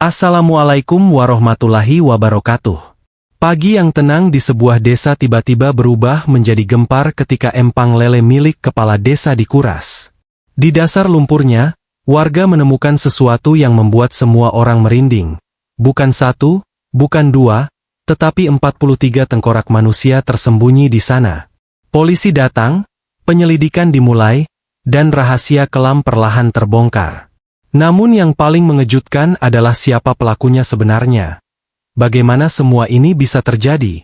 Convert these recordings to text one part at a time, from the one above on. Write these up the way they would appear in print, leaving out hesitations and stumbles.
Assalamualaikum warahmatullahi wabarakatuh. Pagi yang tenang di sebuah desa tiba-tiba berubah menjadi gempar ketika empang lele milik kepala desa dikuras. Di dasar lumpurnya, warga menemukan sesuatu yang membuat semua orang merinding. Bukan satu, bukan dua, tetapi 43 tengkorak manusia tersembunyi di sana. Polisi datang, penyelidikan dimulai, dan rahasia kelam perlahan terbongkar. Namun yang paling mengejutkan adalah siapa pelakunya sebenarnya. Bagaimana semua ini bisa terjadi?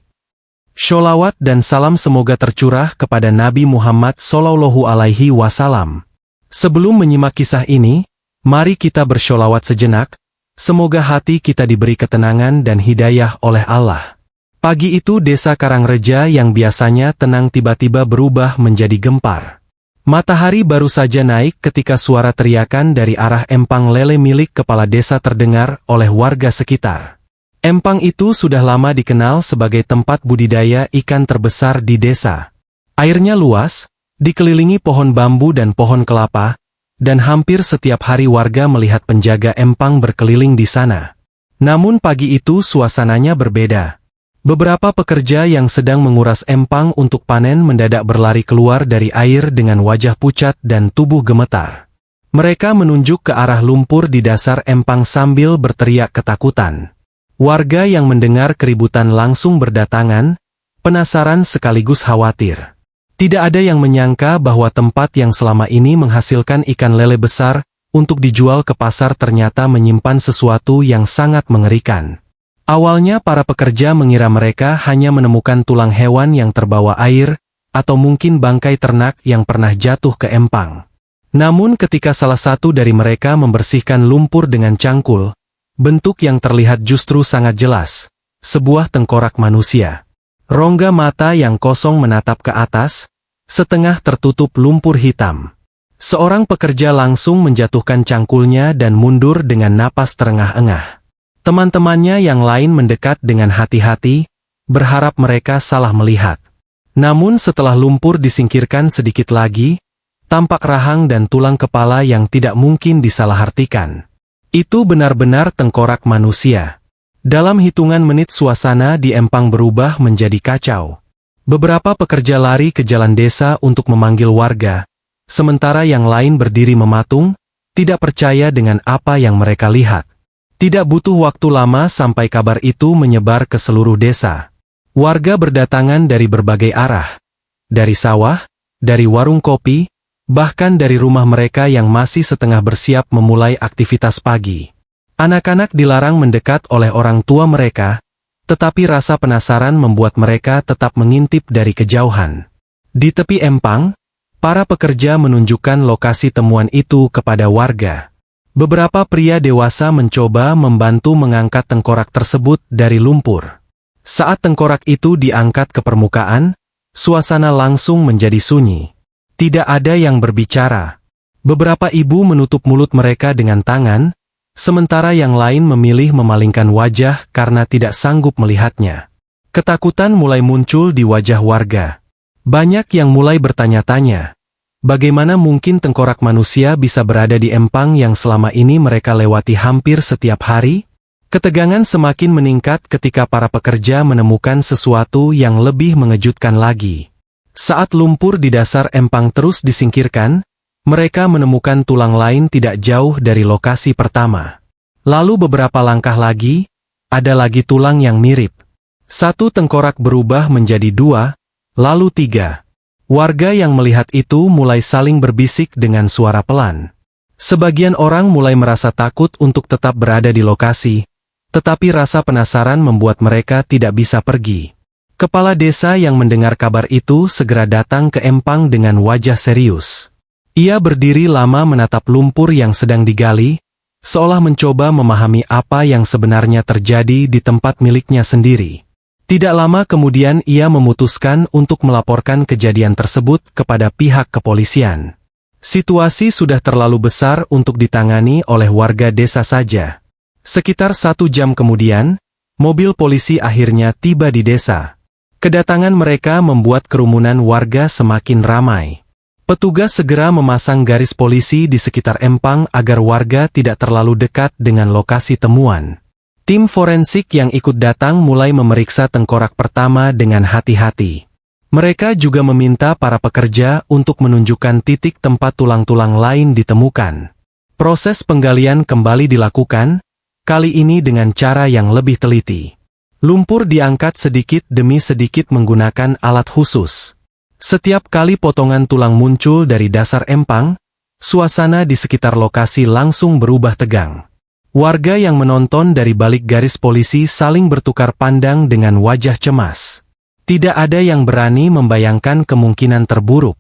Sholawat dan salam semoga tercurah kepada Nabi Muhammad SAW. Sebelum menyimak kisah ini, mari kita bersholawat sejenak, semoga hati kita diberi ketenangan dan hidayah oleh Allah. Pagi itu desa Karangreja yang biasanya tenang tiba-tiba berubah menjadi gempar. Matahari baru saja naik ketika suara teriakan dari arah empang lele milik kepala desa terdengar oleh warga sekitar. Empang itu sudah lama dikenal sebagai tempat budidaya ikan terbesar di desa. Airnya luas, dikelilingi pohon bambu dan pohon kelapa, dan hampir setiap hari warga melihat penjaga empang berkeliling di sana. Namun pagi itu suasananya berbeda. Beberapa pekerja yang sedang menguras empang untuk panen mendadak berlari keluar dari air dengan wajah pucat dan tubuh gemetar. Mereka menunjuk ke arah lumpur di dasar empang sambil berteriak ketakutan. Warga yang mendengar keributan langsung berdatangan, penasaran sekaligus khawatir. Tidak ada yang menyangka bahwa tempat yang selama ini menghasilkan ikan lele besar untuk dijual ke pasar ternyata menyimpan sesuatu yang sangat mengerikan. Awalnya para pekerja mengira mereka hanya menemukan tulang hewan yang terbawa air, atau mungkin bangkai ternak yang pernah jatuh ke empang. Namun ketika salah satu dari mereka membersihkan lumpur dengan cangkul, bentuk yang terlihat justru sangat jelas, sebuah tengkorak manusia. Rongga mata yang kosong menatap ke atas, setengah tertutup lumpur hitam. Seorang pekerja langsung menjatuhkan cangkulnya dan mundur dengan napas terengah-engah. Teman-temannya yang lain mendekat dengan hati-hati, berharap mereka salah melihat. Namun setelah lumpur disingkirkan sedikit lagi, tampak rahang dan tulang kepala yang tidak mungkin disalahartikan. Itu benar-benar tengkorak manusia. Dalam hitungan menit suasana di empang berubah menjadi kacau. Beberapa pekerja lari ke jalan desa untuk memanggil warga, sementara yang lain berdiri mematung, tidak percaya dengan apa yang mereka lihat. Tidak butuh waktu lama sampai kabar itu menyebar ke seluruh desa. Warga berdatangan dari berbagai arah. Dari sawah, dari warung kopi, bahkan dari rumah mereka yang masih setengah bersiap memulai aktivitas pagi. Anak-anak dilarang mendekat oleh orang tua mereka, tetapi rasa penasaran membuat mereka tetap mengintip dari kejauhan. Di tepi empang, para pekerja menunjukkan lokasi temuan itu kepada warga. Beberapa pria dewasa mencoba membantu mengangkat tengkorak tersebut dari lumpur. Saat tengkorak itu diangkat ke permukaan, suasana langsung menjadi sunyi. Tidak ada yang berbicara. Beberapa ibu menutup mulut mereka dengan tangan, sementara yang lain memilih memalingkan wajah karena tidak sanggup melihatnya. Ketakutan mulai muncul di wajah warga. Banyak yang mulai bertanya-tanya. Bagaimana mungkin tengkorak manusia bisa berada di empang yang selama ini mereka lewati hampir setiap hari? Ketegangan semakin meningkat ketika para pekerja menemukan sesuatu yang lebih mengejutkan lagi. Saat lumpur di dasar empang terus disingkirkan, mereka menemukan tulang lain tidak jauh dari lokasi pertama. Lalu beberapa langkah lagi, ada lagi tulang yang mirip. Satu tengkorak berubah menjadi dua, lalu tiga. Warga yang melihat itu mulai saling berbisik dengan suara pelan. Sebagian orang mulai merasa takut untuk tetap berada di lokasi, tetapi rasa penasaran membuat mereka tidak bisa pergi. Kepala desa yang mendengar kabar itu segera datang ke empang dengan wajah serius. Ia berdiri lama menatap lumpur yang sedang digali, seolah mencoba memahami apa yang sebenarnya terjadi di tempat miliknya sendiri. Tidak lama kemudian ia memutuskan untuk melaporkan kejadian tersebut kepada pihak kepolisian. Situasi sudah terlalu besar untuk ditangani oleh warga desa saja. Sekitar 1 jam kemudian, mobil polisi akhirnya tiba di desa. Kedatangan mereka membuat kerumunan warga semakin ramai. Petugas segera memasang garis polisi di sekitar empang agar warga tidak terlalu dekat dengan lokasi temuan. Tim forensik yang ikut datang mulai memeriksa tengkorak pertama dengan hati-hati. Mereka juga meminta para pekerja untuk menunjukkan titik tempat tulang-tulang lain ditemukan. Proses penggalian kembali dilakukan, kali ini dengan cara yang lebih teliti. Lumpur diangkat sedikit demi sedikit menggunakan alat khusus. Setiap kali potongan tulang muncul dari dasar empang, suasana di sekitar lokasi langsung berubah tegang. Warga yang menonton dari balik garis polisi saling bertukar pandang dengan wajah cemas. Tidak ada yang berani membayangkan kemungkinan terburuk.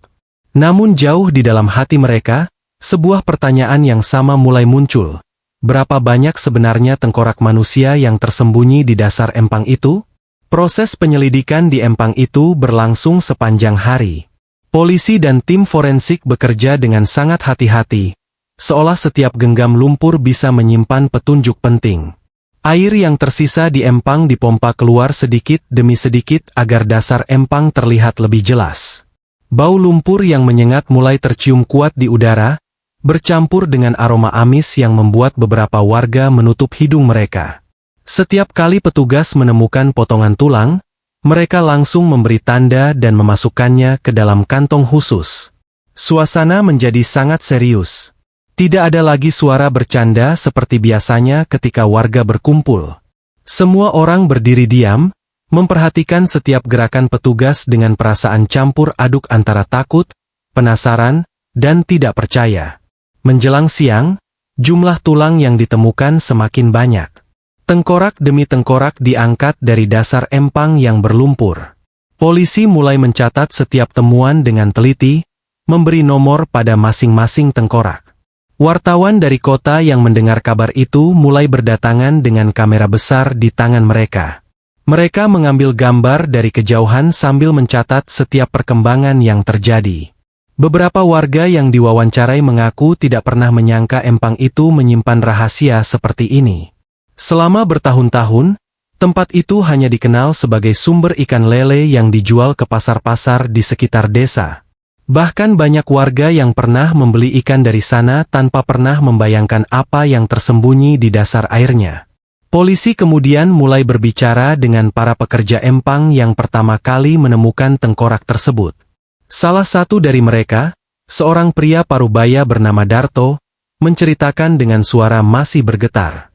Namun jauh di dalam hati mereka, sebuah pertanyaan yang sama mulai muncul. Berapa banyak sebenarnya tengkorak manusia yang tersembunyi di dasar empang itu? Proses penyelidikan di empang itu berlangsung sepanjang hari. Polisi dan tim forensik bekerja dengan sangat hati-hati, seolah setiap genggam lumpur bisa menyimpan petunjuk penting. Air yang tersisa di empang dipompa keluar sedikit demi sedikit agar dasar empang terlihat lebih jelas. Bau lumpur yang menyengat mulai tercium kuat di udara, bercampur dengan aroma amis yang membuat beberapa warga menutup hidung mereka. Setiap kali petugas menemukan potongan tulang, mereka langsung memberi tanda dan memasukkannya ke dalam kantong khusus. Suasana menjadi sangat serius. Tidak ada lagi suara bercanda seperti biasanya ketika warga berkumpul. Semua orang berdiri diam, memperhatikan setiap gerakan petugas dengan perasaan campur aduk antara takut, penasaran, dan tidak percaya. Menjelang siang, jumlah tulang yang ditemukan semakin banyak. Tengkorak demi tengkorak diangkat dari dasar empang yang berlumpur. Polisi mulai mencatat setiap temuan dengan teliti, memberi nomor pada masing-masing tengkorak. Wartawan dari kota yang mendengar kabar itu mulai berdatangan dengan kamera besar di tangan mereka. Mereka mengambil gambar dari kejauhan sambil mencatat setiap perkembangan yang terjadi. Beberapa warga yang diwawancarai mengaku tidak pernah menyangka empang itu menyimpan rahasia seperti ini. Selama bertahun-tahun, tempat itu hanya dikenal sebagai sumber ikan lele yang dijual ke pasar-pasar di sekitar desa. Bahkan banyak warga yang pernah membeli ikan dari sana tanpa pernah membayangkan apa yang tersembunyi di dasar airnya. Polisi kemudian mulai berbicara dengan para pekerja empang yang pertama kali menemukan tengkorak tersebut. Salah satu dari mereka, seorang pria parubaya bernama Darto, menceritakan dengan suara masih bergetar.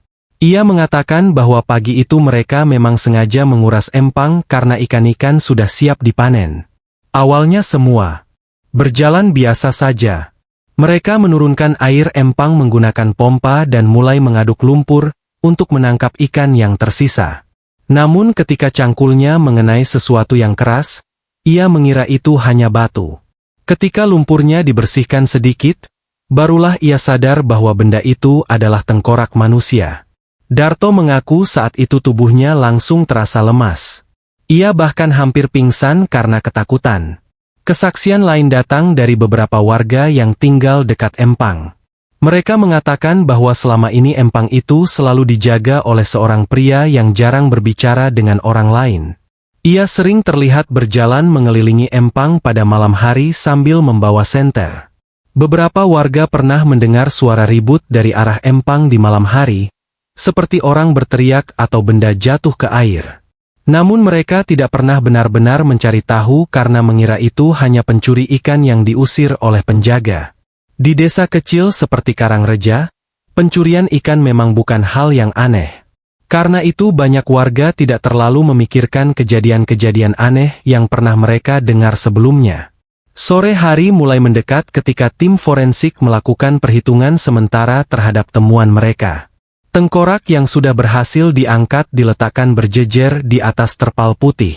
Ia mengatakan bahwa pagi itu mereka memang sengaja menguras empang karena ikan-ikan sudah siap dipanen. Awalnya semua berjalan biasa saja. Mereka menurunkan air empang menggunakan pompa dan mulai mengaduk lumpur untuk menangkap ikan yang tersisa. Namun ketika cangkulnya mengenai sesuatu yang keras, ia mengira itu hanya batu. Ketika lumpurnya dibersihkan sedikit, barulah ia sadar bahwa benda itu adalah tengkorak manusia. Darto mengaku saat itu tubuhnya langsung terasa lemas. Ia bahkan hampir pingsan karena ketakutan. Kesaksian lain datang dari beberapa warga yang tinggal dekat empang. Mereka mengatakan bahwa selama ini empang itu selalu dijaga oleh seorang pria yang jarang berbicara dengan orang lain. Ia sering terlihat berjalan mengelilingi empang pada malam hari sambil membawa senter. Beberapa warga pernah mendengar suara ribut dari arah empang di malam hari, seperti orang berteriak atau benda jatuh ke air. Namun mereka tidak pernah benar-benar mencari tahu karena mengira itu hanya pencuri ikan yang diusir oleh penjaga. Di desa kecil seperti Karangreja, pencurian ikan memang bukan hal yang aneh. Karena itu banyak warga tidak terlalu memikirkan kejadian-kejadian aneh yang pernah mereka dengar sebelumnya. Sore hari mulai mendekat ketika tim forensik melakukan perhitungan sementara terhadap temuan mereka. Tengkorak yang sudah berhasil diangkat diletakkan berjejer di atas terpal putih.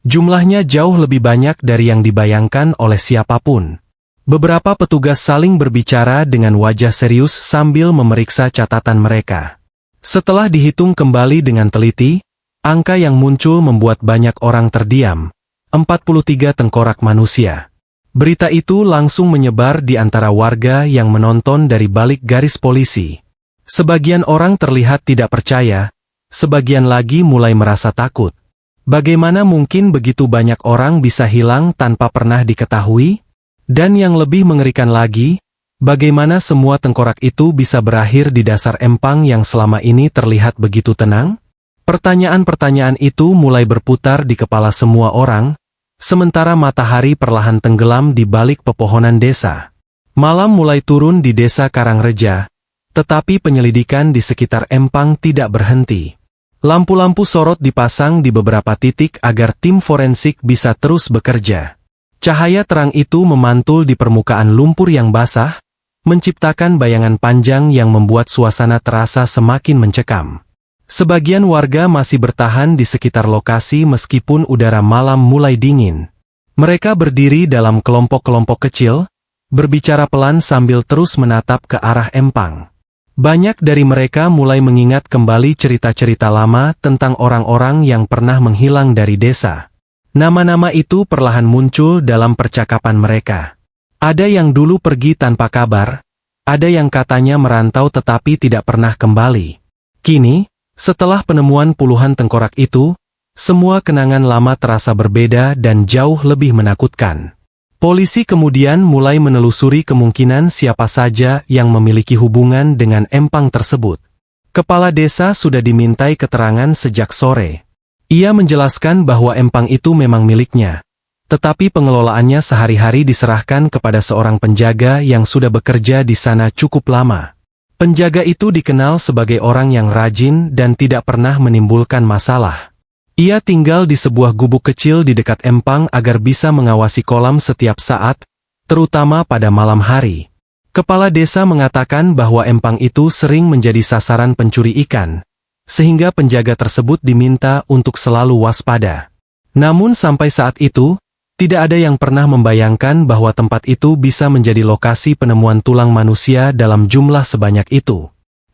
Jumlahnya jauh lebih banyak dari yang dibayangkan oleh siapapun. Beberapa petugas saling berbicara dengan wajah serius sambil memeriksa catatan mereka. Setelah dihitung kembali dengan teliti, angka yang muncul membuat banyak orang terdiam. 43 tengkorak manusia. Berita itu langsung menyebar di antara warga yang menonton dari balik garis polisi. Sebagian orang terlihat tidak percaya, sebagian lagi mulai merasa takut. Bagaimana mungkin begitu banyak orang bisa hilang tanpa pernah diketahui? Dan yang lebih mengerikan lagi, bagaimana semua tengkorak itu bisa berakhir di dasar empang yang selama ini terlihat begitu tenang? Pertanyaan-pertanyaan itu mulai berputar di kepala semua orang, sementara matahari perlahan tenggelam di balik pepohonan desa. Malam mulai turun di desa Karangreja, tetapi penyelidikan di sekitar empang tidak berhenti. Lampu-lampu sorot dipasang di beberapa titik agar tim forensik bisa terus bekerja. Cahaya terang itu memantul di permukaan lumpur yang basah, menciptakan bayangan panjang yang membuat suasana terasa semakin mencekam. Sebagian warga masih bertahan di sekitar lokasi meskipun udara malam mulai dingin. Mereka berdiri dalam kelompok-kelompok kecil, berbicara pelan sambil terus menatap ke arah empang. Banyak dari mereka mulai mengingat kembali cerita-cerita lama tentang orang-orang yang pernah menghilang dari desa. Nama-nama itu perlahan muncul dalam percakapan mereka. Ada yang dulu pergi tanpa kabar, ada yang katanya merantau tetapi tidak pernah kembali. Kini, setelah penemuan puluhan tengkorak itu, semua kenangan lama terasa berbeda dan jauh lebih menakutkan. Polisi kemudian mulai menelusuri kemungkinan siapa saja yang memiliki hubungan dengan empang tersebut. Kepala desa sudah dimintai keterangan sejak sore. Ia menjelaskan bahwa empang itu memang miliknya, tetapi pengelolaannya sehari-hari diserahkan kepada seorang penjaga yang sudah bekerja di sana cukup lama. Penjaga itu dikenal sebagai orang yang rajin dan tidak pernah menimbulkan masalah. Ia tinggal di sebuah gubuk kecil di dekat empang agar bisa mengawasi kolam setiap saat, terutama pada malam hari. Kepala desa mengatakan bahwa empang itu sering menjadi sasaran pencuri ikan, sehingga penjaga tersebut diminta untuk selalu waspada. Namun sampai saat itu, tidak ada yang pernah membayangkan bahwa tempat itu bisa menjadi lokasi penemuan tulang manusia dalam jumlah sebanyak itu.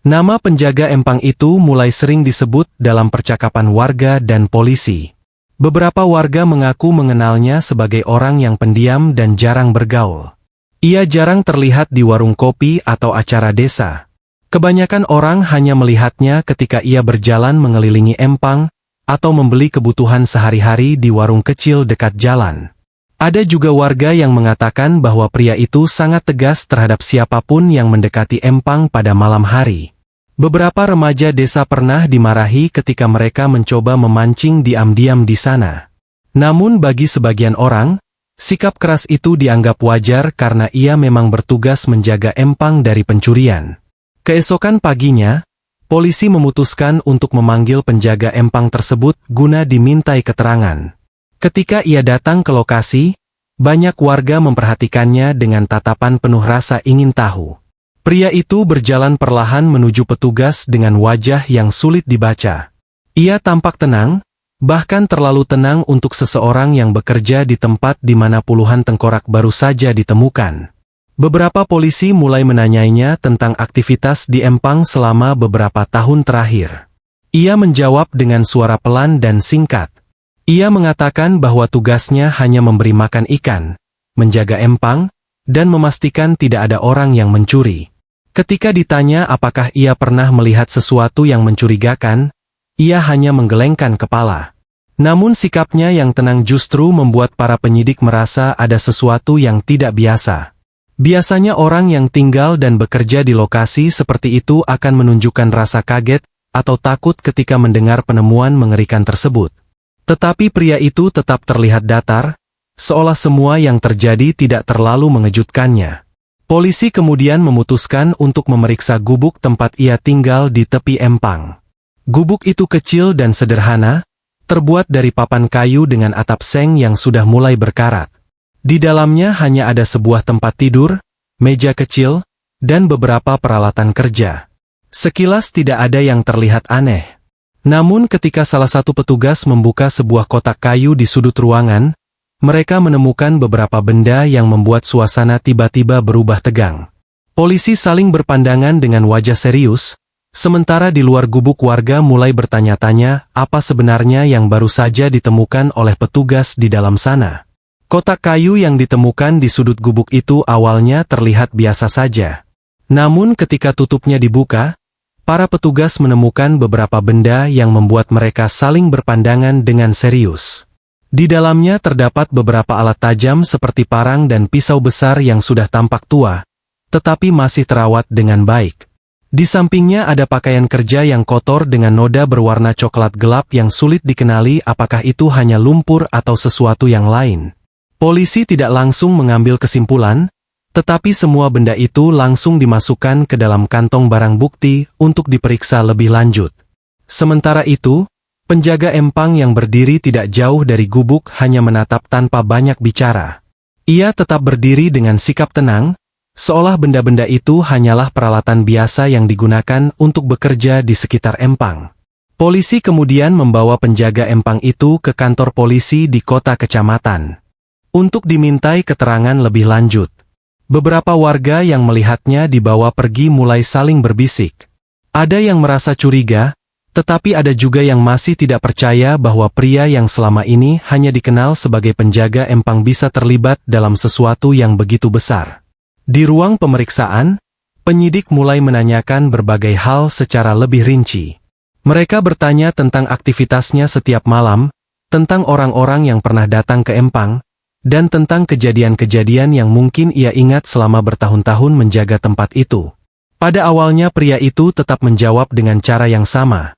Nama penjaga empang itu mulai sering disebut dalam percakapan warga dan polisi. Beberapa warga mengaku mengenalnya sebagai orang yang pendiam dan jarang bergaul. Ia jarang terlihat di warung kopi atau acara desa. Kebanyakan orang hanya melihatnya ketika ia berjalan mengelilingi empang atau membeli kebutuhan sehari-hari di warung kecil dekat jalan. Ada juga warga yang mengatakan bahwa pria itu sangat tegas terhadap siapapun yang mendekati empang pada malam hari. Beberapa remaja desa pernah dimarahi ketika mereka mencoba memancing diam-diam di sana. Namun bagi sebagian orang, sikap keras itu dianggap wajar karena ia memang bertugas menjaga empang dari pencurian. Keesokan paginya, polisi memutuskan untuk memanggil penjaga empang tersebut guna dimintai keterangan. Ketika ia datang ke lokasi, banyak warga memperhatikannya dengan tatapan penuh rasa ingin tahu. Pria itu berjalan perlahan menuju petugas dengan wajah yang sulit dibaca. Ia tampak tenang, bahkan terlalu tenang untuk seseorang yang bekerja di tempat di mana puluhan tengkorak baru saja ditemukan. Beberapa polisi mulai menanyainya tentang aktivitas di empang selama beberapa tahun terakhir. Ia menjawab dengan suara pelan dan singkat. Ia mengatakan bahwa tugasnya hanya memberi makan ikan, menjaga empang, dan memastikan tidak ada orang yang mencuri. Ketika ditanya apakah ia pernah melihat sesuatu yang mencurigakan, ia hanya menggelengkan kepala. Namun sikapnya yang tenang justru membuat para penyidik merasa ada sesuatu yang tidak biasa. Biasanya orang yang tinggal dan bekerja di lokasi seperti itu akan menunjukkan rasa kaget atau takut ketika mendengar penemuan mengerikan tersebut. Tetapi pria itu tetap terlihat datar, seolah semua yang terjadi tidak terlalu mengejutkannya. Polisi kemudian memutuskan untuk memeriksa gubuk tempat ia tinggal di tepi empang. Gubuk itu kecil dan sederhana, terbuat dari papan kayu dengan atap seng yang sudah mulai berkarat. Di dalamnya hanya ada sebuah tempat tidur, meja kecil, dan beberapa peralatan kerja. Sekilas tidak ada yang terlihat aneh. Namun ketika salah satu petugas membuka sebuah kotak kayu di sudut ruangan, mereka menemukan beberapa benda yang membuat suasana tiba-tiba berubah tegang. Polisi saling berpandangan dengan wajah serius, sementara di luar gubuk warga mulai bertanya-tanya apa sebenarnya yang baru saja ditemukan oleh petugas di dalam sana. Kotak kayu yang ditemukan di sudut gubuk itu awalnya terlihat biasa saja. Namun ketika tutupnya dibuka, para petugas menemukan beberapa benda yang membuat mereka saling berpandangan dengan serius. Di dalamnya terdapat beberapa alat tajam seperti parang dan pisau besar yang sudah tampak tua, tetapi masih terawat dengan baik. Di sampingnya ada pakaian kerja yang kotor dengan noda berwarna coklat gelap yang sulit dikenali apakah itu hanya lumpur atau sesuatu yang lain. Polisi tidak langsung mengambil kesimpulan, tetapi semua benda itu langsung dimasukkan ke dalam kantong barang bukti untuk diperiksa lebih lanjut. Sementara itu, penjaga empang yang berdiri tidak jauh dari gubuk hanya menatap tanpa banyak bicara. Ia tetap berdiri dengan sikap tenang, seolah benda-benda itu hanyalah peralatan biasa yang digunakan untuk bekerja di sekitar empang. Polisi kemudian membawa penjaga empang itu ke kantor polisi di kota kecamatan untuk dimintai keterangan lebih lanjut. Beberapa warga yang melihatnya dibawa pergi mulai saling berbisik. Ada yang merasa curiga, tetapi ada juga yang masih tidak percaya bahwa pria yang selama ini hanya dikenal sebagai penjaga empang bisa terlibat dalam sesuatu yang begitu besar. Di ruang pemeriksaan, penyidik mulai menanyakan berbagai hal secara lebih rinci. Mereka bertanya tentang aktivitasnya setiap malam, tentang orang-orang yang pernah datang ke empang, dan tentang kejadian-kejadian yang mungkin ia ingat selama bertahun-tahun menjaga tempat itu. Pada awalnya pria itu tetap menjawab dengan cara yang sama.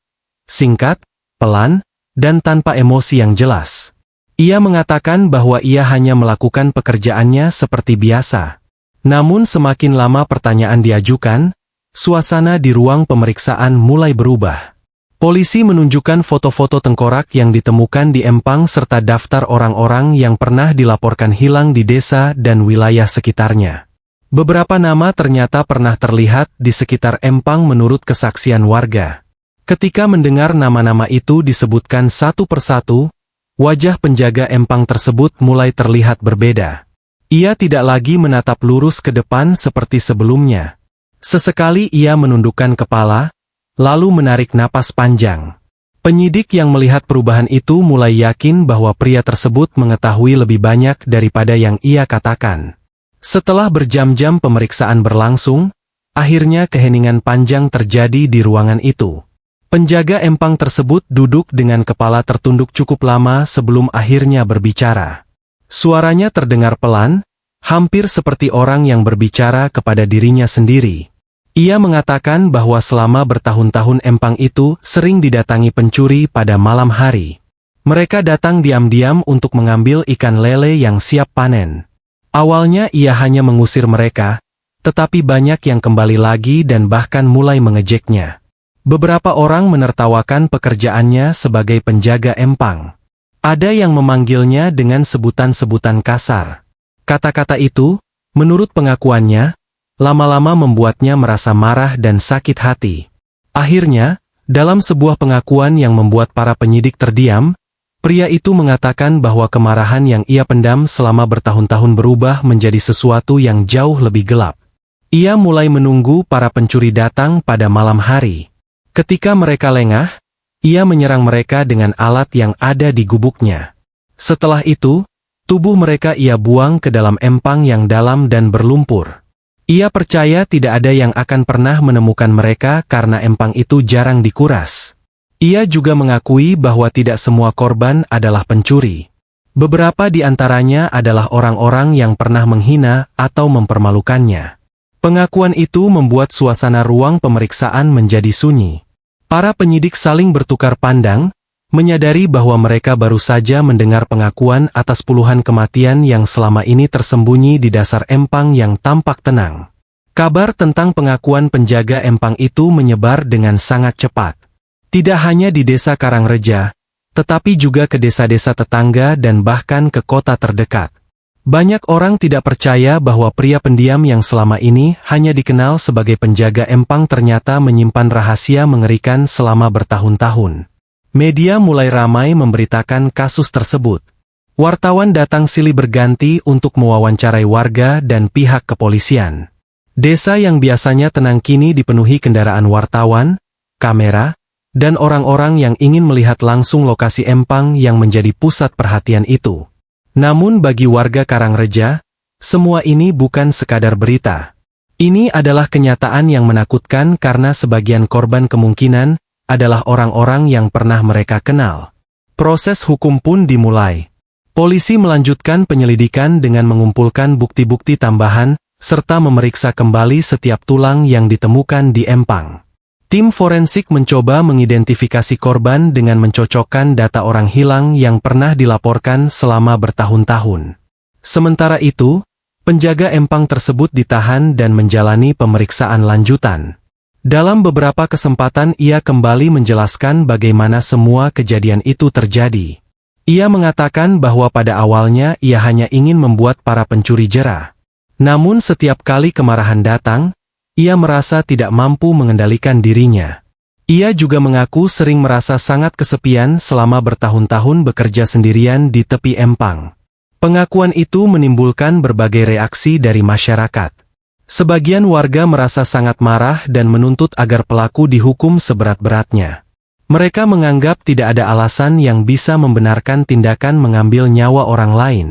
Singkat, pelan, dan tanpa emosi yang jelas. Ia mengatakan bahwa ia hanya melakukan pekerjaannya seperti biasa. Namun semakin lama pertanyaan diajukan, suasana di ruang pemeriksaan mulai berubah. Polisi menunjukkan foto-foto tengkorak yang ditemukan di empang serta daftar orang-orang yang pernah dilaporkan hilang di desa dan wilayah sekitarnya. Beberapa nama ternyata pernah terlihat di sekitar empang menurut kesaksian warga. Ketika mendengar nama-nama itu disebutkan satu persatu, wajah penjaga empang tersebut mulai terlihat berbeda. Ia tidak lagi menatap lurus ke depan seperti sebelumnya. Sesekali ia menundukkan kepala, lalu menarik napas panjang. Penyidik yang melihat perubahan itu mulai yakin bahwa pria tersebut mengetahui lebih banyak daripada yang ia katakan. Setelah berjam-jam pemeriksaan berlangsung, akhirnya keheningan panjang terjadi di ruangan itu. Penjaga empang tersebut duduk dengan kepala tertunduk cukup lama sebelum akhirnya berbicara. Suaranya terdengar pelan, hampir seperti orang yang berbicara kepada dirinya sendiri. Ia mengatakan bahwa selama bertahun-tahun empang itu sering didatangi pencuri pada malam hari. Mereka datang diam-diam untuk mengambil ikan lele yang siap panen. Awalnya ia hanya mengusir mereka, tetapi banyak yang kembali lagi dan bahkan mulai mengejeknya. Beberapa orang menertawakan pekerjaannya sebagai penjaga empang. Ada yang memanggilnya dengan sebutan-sebutan kasar. Kata-kata itu, menurut pengakuannya, lama-lama membuatnya merasa marah dan sakit hati. Akhirnya, dalam sebuah pengakuan yang membuat para penyidik terdiam, pria itu mengatakan bahwa kemarahan yang ia pendam selama bertahun-tahun berubah menjadi sesuatu yang jauh lebih gelap. Ia mulai menunggu para pencuri datang pada malam hari. Ketika mereka lengah, ia menyerang mereka dengan alat yang ada di gubuknya. Setelah itu, tubuh mereka ia buang ke dalam empang yang dalam dan berlumpur. Ia percaya tidak ada yang akan pernah menemukan mereka karena empang itu jarang dikuras. Ia juga mengakui bahwa tidak semua korban adalah pencuri. Beberapa di antaranya adalah orang-orang yang pernah menghina atau mempermalukannya. Pengakuan itu membuat suasana ruang pemeriksaan menjadi sunyi. Para penyidik saling bertukar pandang, menyadari bahwa mereka baru saja mendengar pengakuan atas puluhan kematian yang selama ini tersembunyi di dasar empang yang tampak tenang. Kabar tentang pengakuan penjaga empang itu menyebar dengan sangat cepat. Tidak hanya di desa Karangreja, tetapi juga ke desa-desa tetangga dan bahkan ke kota terdekat. Banyak orang tidak percaya bahwa pria pendiam yang selama ini hanya dikenal sebagai penjaga empang ternyata menyimpan rahasia mengerikan selama bertahun-tahun. Media mulai ramai memberitakan kasus tersebut. Wartawan datang silih berganti untuk mewawancarai warga dan pihak kepolisian. Desa yang biasanya tenang kini dipenuhi kendaraan wartawan, kamera, dan orang-orang yang ingin melihat langsung lokasi empang yang menjadi pusat perhatian itu. Namun bagi warga Karangreja, semua ini bukan sekadar berita. Ini adalah kenyataan yang menakutkan karena sebagian korban kemungkinan adalah orang-orang yang pernah mereka kenal. Proses hukum pun dimulai. Polisi melanjutkan penyelidikan dengan mengumpulkan bukti-bukti tambahan, serta memeriksa kembali setiap tulang yang ditemukan di empang. Tim forensik mencoba mengidentifikasi korban dengan mencocokkan data orang hilang yang pernah dilaporkan selama bertahun-tahun. Sementara itu, penjaga empang tersebut ditahan dan menjalani pemeriksaan lanjutan. Dalam beberapa kesempatan ia kembali menjelaskan bagaimana semua kejadian itu terjadi. Ia mengatakan bahwa pada awalnya ia hanya ingin membuat para pencuri jera. Namun setiap kali kemarahan datang, ia merasa tidak mampu mengendalikan dirinya. Ia juga mengaku sering merasa sangat kesepian selama bertahun-tahun bekerja sendirian di tepi empang. Pengakuan itu menimbulkan berbagai reaksi dari masyarakat. Sebagian warga merasa sangat marah dan menuntut agar pelaku dihukum seberat-beratnya. Mereka menganggap tidak ada alasan yang bisa membenarkan tindakan mengambil nyawa orang lain.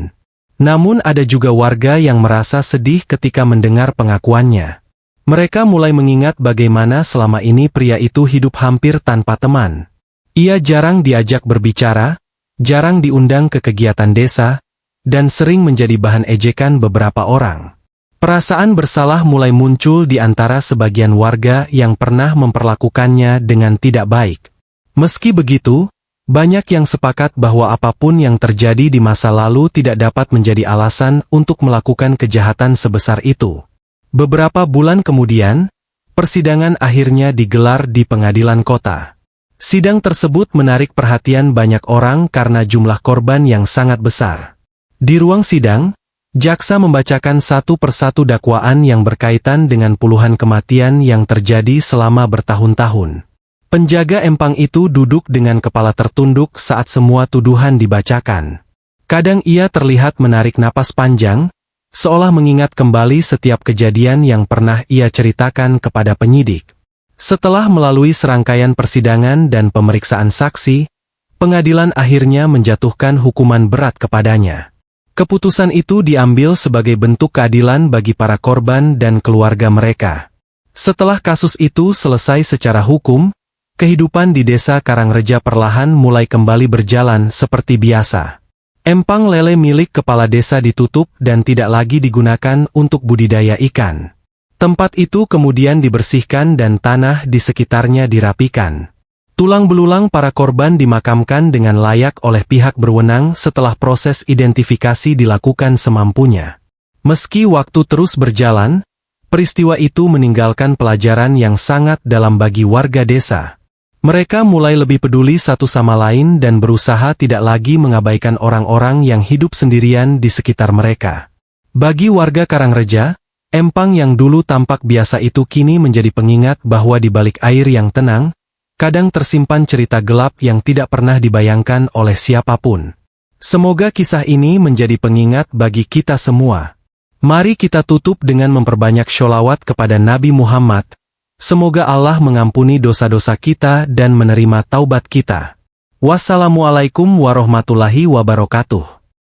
Namun ada juga warga yang merasa sedih ketika mendengar pengakuannya. Mereka mulai mengingat bagaimana selama ini pria itu hidup hampir tanpa teman. Ia jarang diajak berbicara, jarang diundang ke kegiatan desa, dan sering menjadi bahan ejekan beberapa orang. Perasaan bersalah mulai muncul di antara sebagian warga yang pernah memperlakukannya dengan tidak baik. Meski begitu, banyak yang sepakat bahwa apapun yang terjadi di masa lalu tidak dapat menjadi alasan untuk melakukan kejahatan sebesar itu. Beberapa bulan kemudian, persidangan akhirnya digelar di pengadilan kota. Sidang tersebut menarik perhatian banyak orang karena jumlah korban yang sangat besar. Di ruang sidang, jaksa membacakan satu persatu dakwaan yang berkaitan dengan puluhan kematian yang terjadi selama bertahun-tahun. Penjaga empang itu duduk dengan kepala tertunduk saat semua tuduhan dibacakan. Kadang ia terlihat menarik napas panjang, seolah mengingat kembali setiap kejadian yang pernah ia ceritakan kepada penyidik. Setelah melalui serangkaian persidangan dan pemeriksaan saksi, pengadilan akhirnya menjatuhkan hukuman berat kepadanya. Keputusan itu diambil sebagai bentuk keadilan bagi para korban dan keluarga mereka. Setelah kasus itu selesai secara hukum, kehidupan di desa Karangreja perlahan mulai kembali berjalan seperti biasa. Empang lele milik kepala desa ditutup dan tidak lagi digunakan untuk budidaya ikan. Tempat itu kemudian dibersihkan dan tanah di sekitarnya dirapikan. Tulang belulang para korban dimakamkan dengan layak oleh pihak berwenang setelah proses identifikasi dilakukan semampunya. Meski waktu terus berjalan, peristiwa itu meninggalkan pelajaran yang sangat dalam bagi warga desa. Mereka mulai lebih peduli satu sama lain dan berusaha tidak lagi mengabaikan orang-orang yang hidup sendirian di sekitar mereka. Bagi warga Karangreja, empang yang dulu tampak biasa itu kini menjadi pengingat bahwa di balik air yang tenang, kadang tersimpan cerita gelap yang tidak pernah dibayangkan oleh siapapun. Semoga kisah ini menjadi pengingat bagi kita semua. Mari kita tutup dengan memperbanyak sholawat kepada Nabi Muhammad. Semoga Allah mengampuni dosa-dosa kita dan menerima taubat kita. Wassalamualaikum warahmatullahi wabarakatuh.